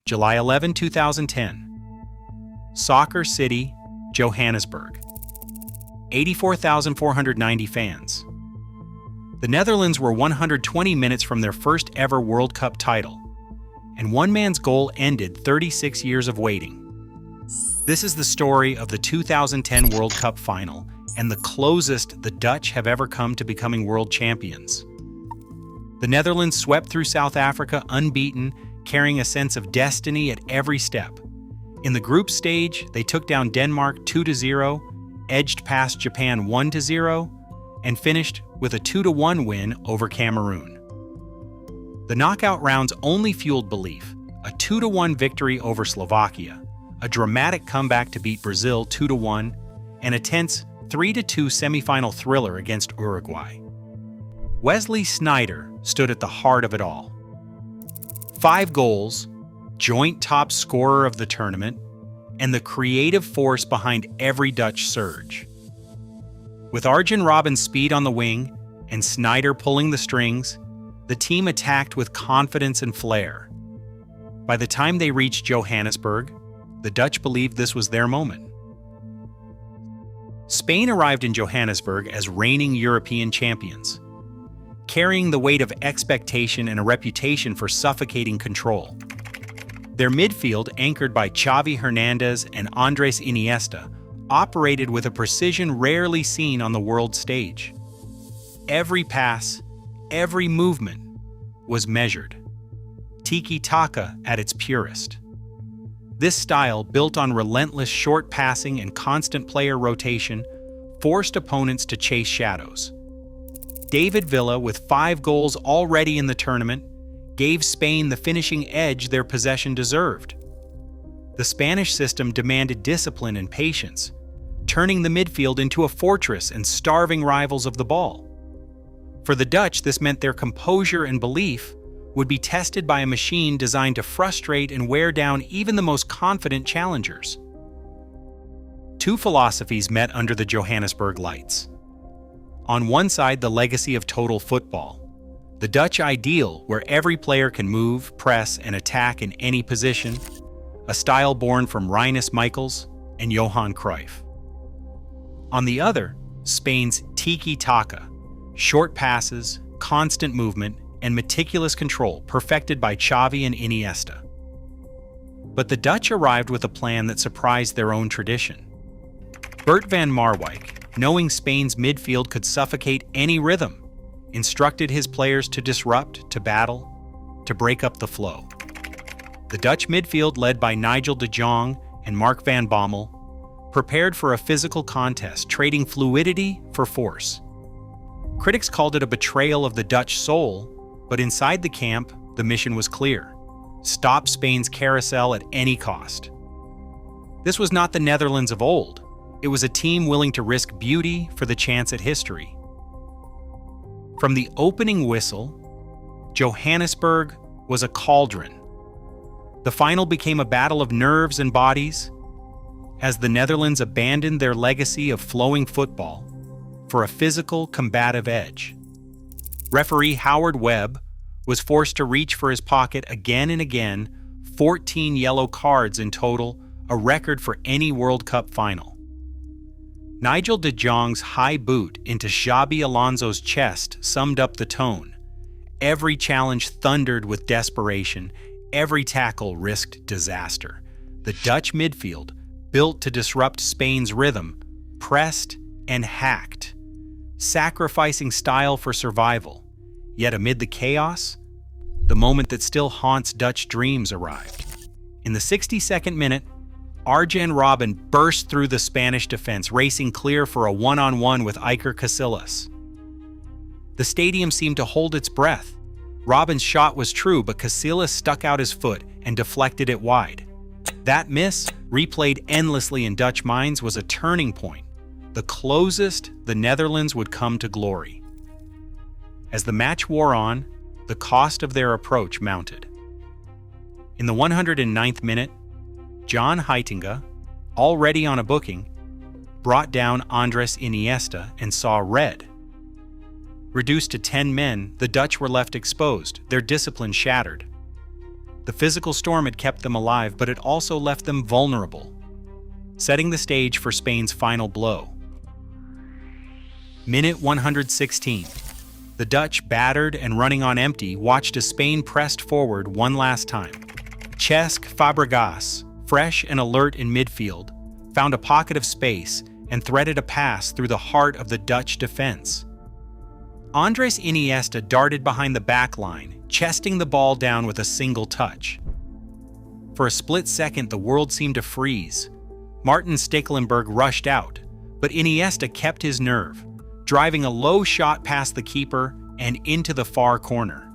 July 11, 2010. Soccer City, Johannesburg. 84,490 fans. The Netherlands were 120 minutes from their first ever World Cup title, and one man's goal ended 36 years of waiting. This is the story of the 2010 World Cup final and the closest the Dutch have ever come to becoming world champions. The Netherlands swept through South Africa unbeaten, carrying a sense of destiny at every step. In the group stage, they took down Denmark 2-0, edged past Japan 1-0, and finished with a 2-1 win over Cameroon. The knockout rounds only fueled belief: a 2-1 victory over Slovakia, a dramatic comeback to beat Brazil 2-1, and a tense 3-2 semifinal thriller against Uruguay. Wesley Sneijder stood at the heart of it all. 5 goals, joint top scorer of the tournament, and the creative force behind every Dutch surge. With Arjen Robben's speed on the wing and Sneijder pulling the strings, the team attacked with confidence and flair. By the time they reached Johannesburg, the Dutch believed this was their moment. Spain arrived in Johannesburg as reigning European champions, carrying the weight of expectation and a reputation for suffocating control. Their midfield, anchored by Xavi Hernandez and Andrés Iniesta, operated with a precision rarely seen on the world stage. Every pass, every movement was measured. Tiki Taka at its purest. This style, built on relentless short passing and constant player rotation, forced opponents to chase shadows. David Villa, with 5 goals already in the tournament, gave Spain the finishing edge their possession deserved. The Spanish system demanded discipline and patience, turning the midfield into a fortress and starving rivals of the ball. For the Dutch, this meant their composure and belief would be tested by a machine designed to frustrate and wear down even the most confident challengers. 2 philosophies met under the Johannesburg lights. On one side, the legacy of total football, the Dutch ideal where every player can move, press, and attack in any position, a style born from Rinus Michels and Johan Cruyff. On the other, Spain's Tiki Taka, short passes, constant movement, and meticulous control perfected by Xavi and Iniesta. But the Dutch arrived with a plan that surprised their own tradition. Bert van Marwijk, knowing Spain's midfield could suffocate any rhythm, instructed his players to disrupt, to battle, to break up the flow. The Dutch midfield, led by Nigel de Jong and Mark van Bommel, prepared for a physical contest, trading fluidity for force. Critics called it a betrayal of the Dutch soul, but inside the camp, the mission was clear: stop Spain's carousel at any cost. This was not the Netherlands of old. It was a team willing to risk beauty for the chance at history. From the opening whistle, Johannesburg was a cauldron. The final became a battle of nerves and bodies as the Netherlands abandoned their legacy of flowing football for a physical, combative edge. Referee Howard Webb was forced to reach for his pocket again and again, 14 yellow cards in total, a record for any World Cup final. Nigel de Jong's high boot into Xabi Alonso's chest summed up the tone. Every challenge thundered with desperation, every tackle risked disaster. The Dutch midfield, built to disrupt Spain's rhythm, pressed and hacked, sacrificing style for survival. Yet amid the chaos, the moment that still haunts Dutch dreams arrived. In the 62nd minute, Arjen Robben burst through the Spanish defense, racing clear for a one-on-one with Iker Casillas. The stadium seemed to hold its breath. Robben's shot was true, but Casillas stuck out his foot and deflected it wide. That miss, replayed endlessly in Dutch minds, was a turning point, the closest the Netherlands would come to glory. As the match wore on, the cost of their approach mounted. In the 109th minute, John Heitinga, already on a booking, brought down Andrés Iniesta and saw red. Reduced to 10 men, the Dutch were left exposed, their discipline shattered. The physical storm had kept them alive, but it also left them vulnerable, setting the stage for Spain's final blow. Minute 116. The Dutch, battered and running on empty, watched as Spain pressed forward one last time. Cesc Fabregas, fresh and alert in midfield, found a pocket of space and threaded a pass through the heart of the Dutch defense. Andrés Iniesta darted behind the back line, chesting the ball down with a single touch. For a split second, the world seemed to freeze. Martin Stekelenburg rushed out, but Iniesta kept his nerve, driving a low shot past the keeper and into the far corner.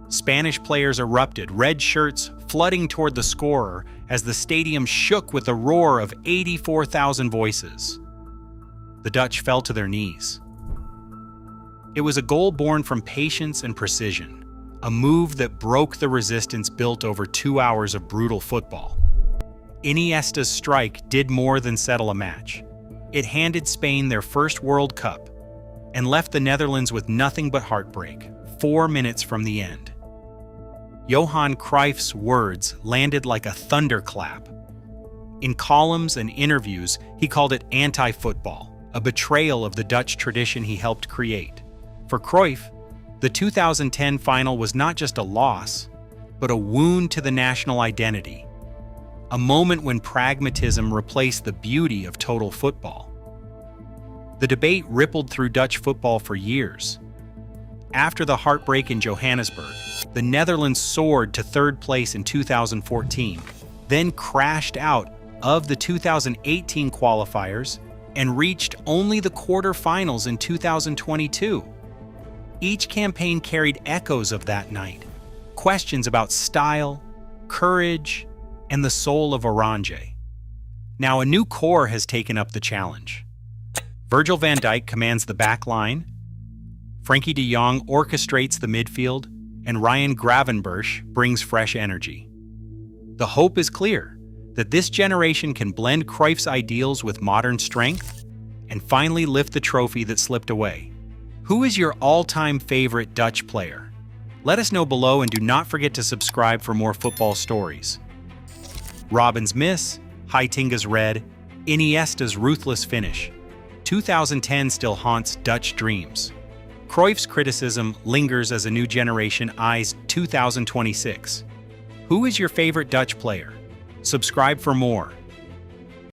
Spanish players erupted, red shirts flooding toward the scorer as the stadium shook with the roar of 84,000 voices. The Dutch fell to their knees. It was a goal born from patience and precision, a move that broke the resistance built over 2 hours of brutal football. Iniesta's strike did more than settle a match. It handed Spain their first World Cup and left the Netherlands with nothing but heartbreak 4 minutes from the end. Johan Cruyff's words landed like a thunderclap. In columns and interviews, he called it anti-football, a betrayal of the Dutch tradition he helped create. For Cruyff, the 2010 final was not just a loss, but a wound to the national identity, a moment when pragmatism replaced the beauty of total football. The debate rippled through Dutch football for years. After the heartbreak in Johannesburg, the Netherlands soared to third place in 2014, then crashed out of the 2018 qualifiers and reached only the quarterfinals in 2022. Each campaign carried echoes of that night, questions about style, courage, and the soul of Oranje. Now a new core has taken up the challenge. Virgil van Dijk commands the back line, Frenkie de Jong orchestrates the midfield, and Ryan Gravenberch brings fresh energy. The hope is clear that this generation can blend Cruyff's ideals with modern strength and finally lift the trophy that slipped away. Who is your all-time favorite Dutch player? Let us know below, and do not forget to subscribe for more football stories. Robben's miss, Heitinga's red, Iniesta's ruthless finish. 2010 still haunts Dutch dreams. Cruyff's criticism lingers as a new generation eyes 2026. Who is your favorite Dutch player? Subscribe for more.